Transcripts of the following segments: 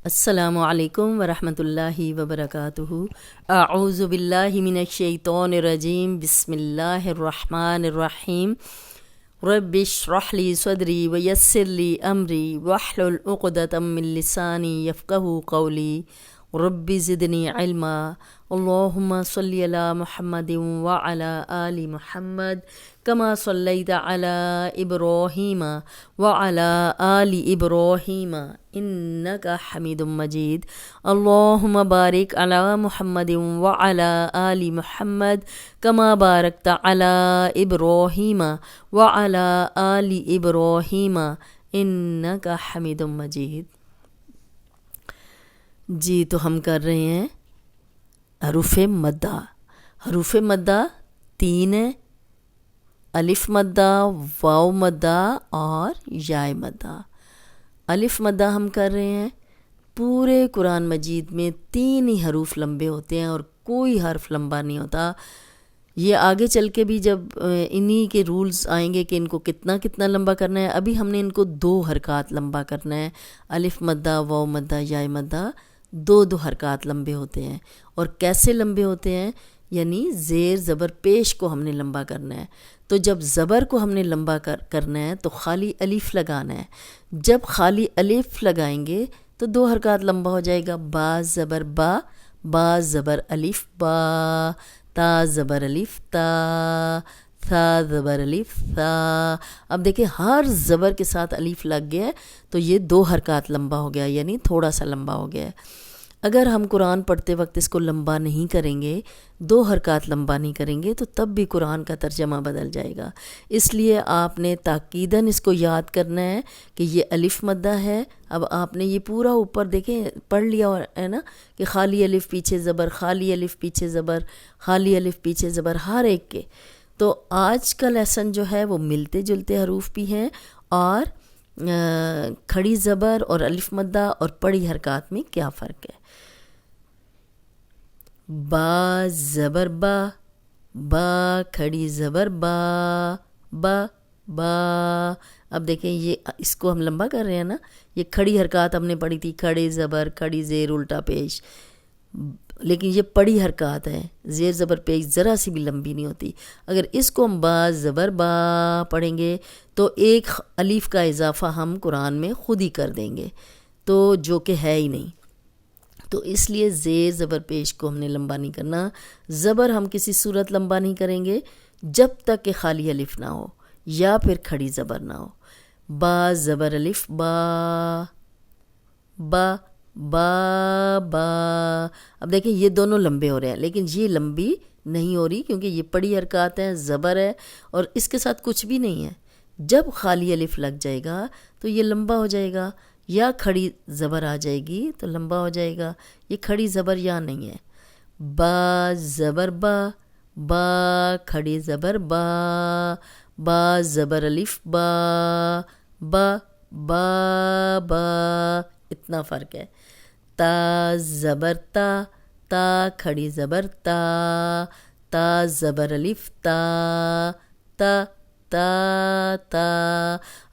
السلام علیکم ورحمۃ اللہ وبرکاتہ۔ اعوذ باللہ من الشیطان الرجیم، بسم اللہ الرحمن الرحیم۔ رب اشرح لی صدری ویسر لی امری واحلل عقدۃ من لسانی یفقہوا قولی، رب زدنی علما۔ اللہم صلی علی محمد وعلی آل محمد کما صلیت علی ابراہیم وعلی آل ابراہیم انک حمید مجید۔ اللہم بارک علی محمد وعلی آل محمد کما بارکت علی ابراہیم وعلی آل ابراہیم انک حمید مجید۔ جی تو ہم کر رہے ہیں حروف مدہ۔ حروف مدہ 3 ہیں، الف مدہ، واو مدہ اور یائے مدہ۔ الف مدہ ہم کر رہے ہیں، پورے قرآن مجید میں 3 ہی حروف لمبے ہوتے ہیں اور کوئی حرف لمبا نہیں ہوتا۔ یہ آگے چل کے بھی جب انہی کے رولز آئیں گے کہ ان کو کتنا لمبا کرنا ہے۔ ابھی ہم نے ان کو 2 حرکات لمبا کرنا ہے۔ الف مدہ، واو مدہ، یائے مدہ 2 حرکات لمبے ہوتے ہیں۔ اور کیسے لمبے ہوتے ہیں؟ یعنی زیر زبر پیش کو ہم نے لمبا کرنا ہے۔ تو جب زبر کو ہم نے لمبا کرنا ہے تو خالی الف لگانا ہے۔ جب خالی الف لگائیں گے تو 2 حرکات لمبا ہو جائے گا۔ با زبر با، با زبر الف با، تا زبر الف تا، ثا زبر الف ثا۔ اب دیکھیں ہر زبر کے ساتھ الف لگ گیا ہے تو یہ 2 حرکات لمبا ہو گیا، یعنی تھوڑا سا لمبا ہو گیا ہے۔ اگر ہم قرآن پڑھتے وقت اس کو لمبا نہیں کریں گے، 2 حرکات لمبا نہیں کریں گے تو تب بھی قرآن کا ترجمہ بدل جائے گا۔ اس لیے آپ نے تاکیداً اس کو یاد کرنا ہے کہ یہ الف مدہ ہے۔ اب آپ نے یہ پورا اوپر دیکھیں پڑھ لیا ہے نا کہ خالی الف پیچھے زبر، خالی الف پیچھے زبر، خالی الف پیچھے زبر، ہر ایک کے۔ تو آج کا لیسن جو ہے وہ ملتے جلتے حروف بھی ہیں، اور کھڑی زبر اور الف مدہ اور پڑی حرکات میں کیا فرق ہے۔ با زبر با، با کھڑی زبر با، با با۔ اب دیکھیں یہ اس کو ہم لمبا کر رہے ہیں نا، یہ کھڑی حرکات ہم نے پڑھی تھی، کھڑے زبر، کھڑی زیر الٹا پیش، لیکن یہ پڑی حرکات ہے، زیر زبر پیش ذرا سی بھی لمبی نہیں ہوتی۔ اگر اس کو ہم با زبر با پڑھیں گے تو ایک الف کا اضافہ ہم قرآن میں خود ہی کر دیں گے، تو جو کہ ہے ہی نہیں۔ تو اس لیے زیر زبر پیش کو ہم نے لمبا نہیں کرنا۔ زبر ہم کسی صورت لمبا نہیں کریں گے جب تک کہ خالی الف نہ ہو یا پھر کھڑی زبر نہ ہو۔ با زبر الف با، با با با۔ اب دیکھیں یہ دونوں لمبے ہو رہے ہیں، لیکن یہ لمبی نہیں ہو رہی کیونکہ یہ پڑی حرکات ہیں، زبر ہے اور اس کے ساتھ کچھ بھی نہیں ہے۔ جب خالی الف لگ جائے گا تو یہ لمبا ہو جائے گا، یا کھڑی زبر آ جائے گی تو لمبا ہو جائے گا۔ یہ کھڑی زبر یا نہیں ہے۔ با زبر با، با کھڑی زبر با، با زبر الف با، با با با، اتنا فرق ہے۔ تا زبر تا، تا کھڑی زبر تا، تا زبر الف تا، تا تا تا۔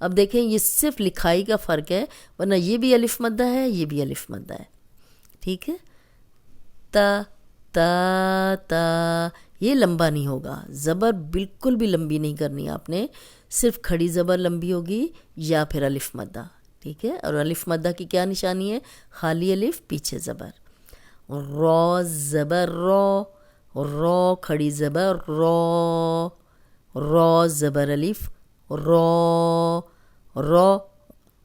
اب دیکھیں یہ صرف لکھائی کا فرق ہے، ورنہ یہ بھی الف مدہ ہے، یہ بھی الف مدہ ہے، ٹھیک ہے۔ تا تا تا، یہ لمبا نہیں ہوگا، زبر بالکل بھی لمبی نہیں کرنی آپ نے، صرف کھڑی زبر لمبی ہوگی یا پھر الف مدہ، ٹھیک ہے۔ اور الف مدہ کی کیا نشانی ہے؟ خالی الف پیچھے زبر۔ رو زبر رو، رو کھڑی زبر رو، رو زبر الف رو، رو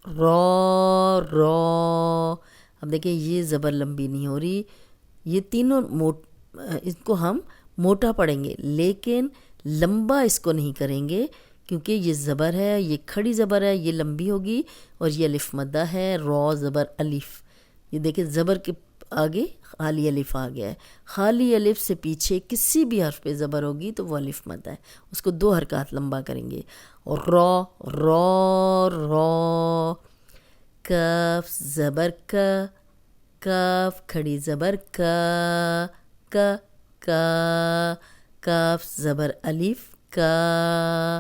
رو رو۔ اب دیکھیں یہ زبر لمبی نہیں ہو رہی، یہ تینوں اس کو ہم موٹا پڑھیں گے لیکن لمبا اس کو نہیں کریں گے کیونکہ یہ زبر ہے، یہ کھڑی زبر ہے، یہ لمبی ہوگی، اور یہ الف مدہ ہے۔ رو زبر الف، یہ دیکھیں زبر کے آگے خالی الف آ گیا ہے، خالی الف سے پیچھے کسی بھی حرف پہ زبر ہوگی تو وہ الف مدہ ہے، اس کو 2 حرکات لمبا کریں گے۔ رو رو رو، کاف زبر کا، کاف کھڑی زبر کا، کا کا، کاف زبر الف کا،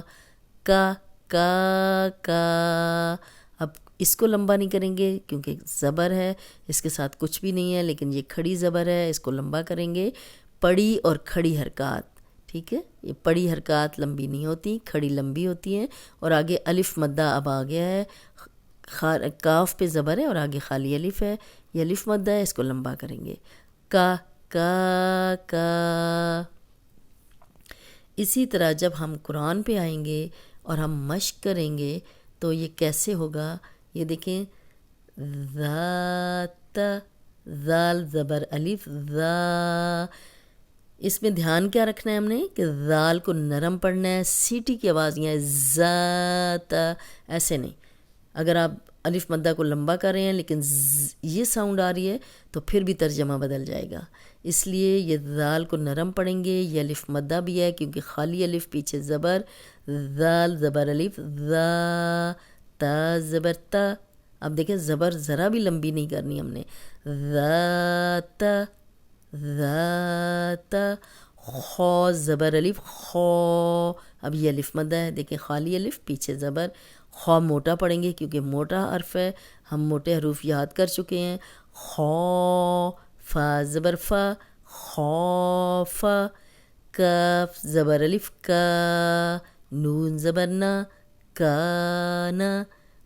کا کا کا۔ اب اس کو لمبا نہیں کریں گے کیونکہ زبر ہے، اس کے ساتھ کچھ بھی نہیں ہے، لیکن یہ کھڑی زبر ہے، اس کو لمبا کریں گے۔ پڑی اور کھڑی حرکات، ٹھیک ہے، یہ پڑی حرکات لمبی نہیں ہوتی، کھڑی لمبی ہوتی ہیں۔ اور آگے الف مدہ اب آ گیا ہے، کاف پہ زبر ہے اور آگے خالی الف ہے، یہ الف مدہ ہے، اس کو لمبا کریں گے۔ کا کا۔ اسی طرح جب ہم قرآن پہ آئیں گے اور ہم مشق کریں گے تو یہ کیسے ہوگا، یہ دیکھیں، ذات، ذال زبر الف، ذا، اس میں دھیان کیا رکھنا ہے ہم نے کہ ذال کو نرم پڑھنا ہے، سیٹی کی آواز نہیں ہے، ذات ایسے نہیں۔ اگر آپ الف مدہ کو لمبا کر رہے ہیں لیکن یہ ساؤنڈ آ رہی ہے تو پھر بھی ترجمہ بدل جائے گا، اس لیے یہ ذال کو نرم پڑھیں گے۔ یہ الف مدہ بھی ہے کیونکہ خالی الف پیچھے زبر، ذال زبر الف، ذا، تا زبر تا۔ اب دیکھیں زبر ذرا بھی لمبی نہیں کرنی ہم نے، ذات، ذات، خو زبر الف، خو، اب یہ الف مدہ ہے، دیکھیں خالی الف پیچھے زبر، خو موٹا پڑھیں گے کیونکہ موٹا حرف ہے، ہم موٹے حروف یاد کر چکے ہیں۔ خو، فا زبر فا، خوف، کاف زبر الف کا، نون زبر نا، کانا،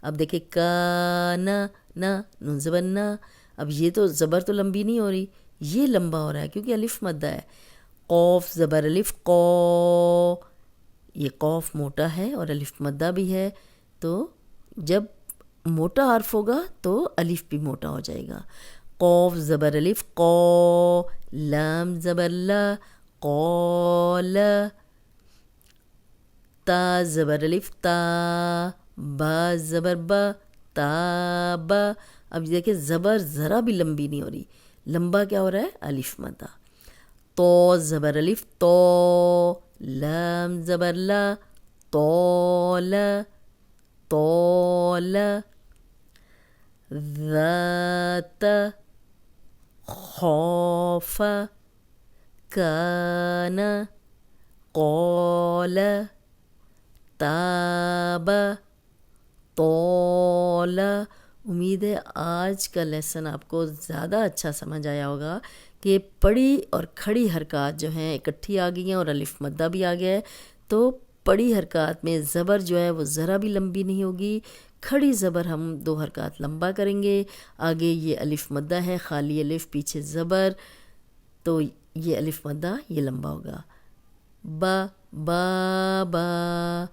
اب دیکھیں کانا، نا، نون زبر نا۔ اب یہ تو زبر تو لمبی نہیں ہو رہی، یہ لمبا ہو رہا ہے کیونکہ الف مدہ ہے۔ قوف زبر الف، قو، یہ قوف موٹا ہے اور الف مدہ بھی ہے، تو جب موٹا حرف ہوگا تو الف بھی موٹا ہو جائے گا۔ قوف زبر الف، قو، لام زبر لا، قول، تا زبر الف، تا، با زبر با، تاب۔ اب دیکھیں زبر ذرا بھی لمبی نہیں ہو رہی، لمبا کیا ہو رہا ہے، الف مدہ۔ تو زبر الف، تو، لام زبر لا، طول، طول، ذات، خوف، کان، قول، تاب، طول۔ امید ہے آج کا لیسن آپ کو زیادہ اچھا سمجھ آیا ہوگا کہ پڑی اور کھڑی حرکات جو ہیں اکٹھی آ گئی ہیں اور الف مدہ بھی آ گیا ہے، تو پڑی حرکات میں زبر جو ہے وہ ذرا بھی لمبی نہیں ہوگی، کھڑی زبر ہم 2 حرکات لمبا کریں گے، آگے یہ الف مدہ ہے، خالی الف پیچھے زبر، تو یہ الف مدہ یہ لمبا ہوگا۔ با، با، با،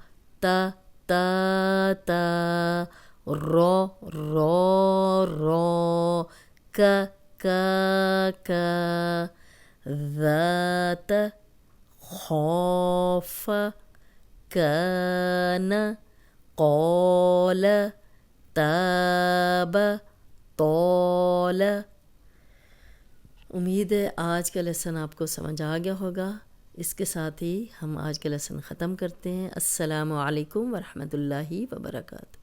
تا، تا، تا، رو، رو، رو، کا، کا، ذات، خوف، کان، قول، تاب، طول۔ امید ہے آج کا لیسن آپ کو سمجھ آ گیا ہوگا۔ اس کے ساتھ ہی ہم آج کا لیسن ختم کرتے ہیں۔ السلام علیکم ورحمۃ اللہ وبرکاتہ۔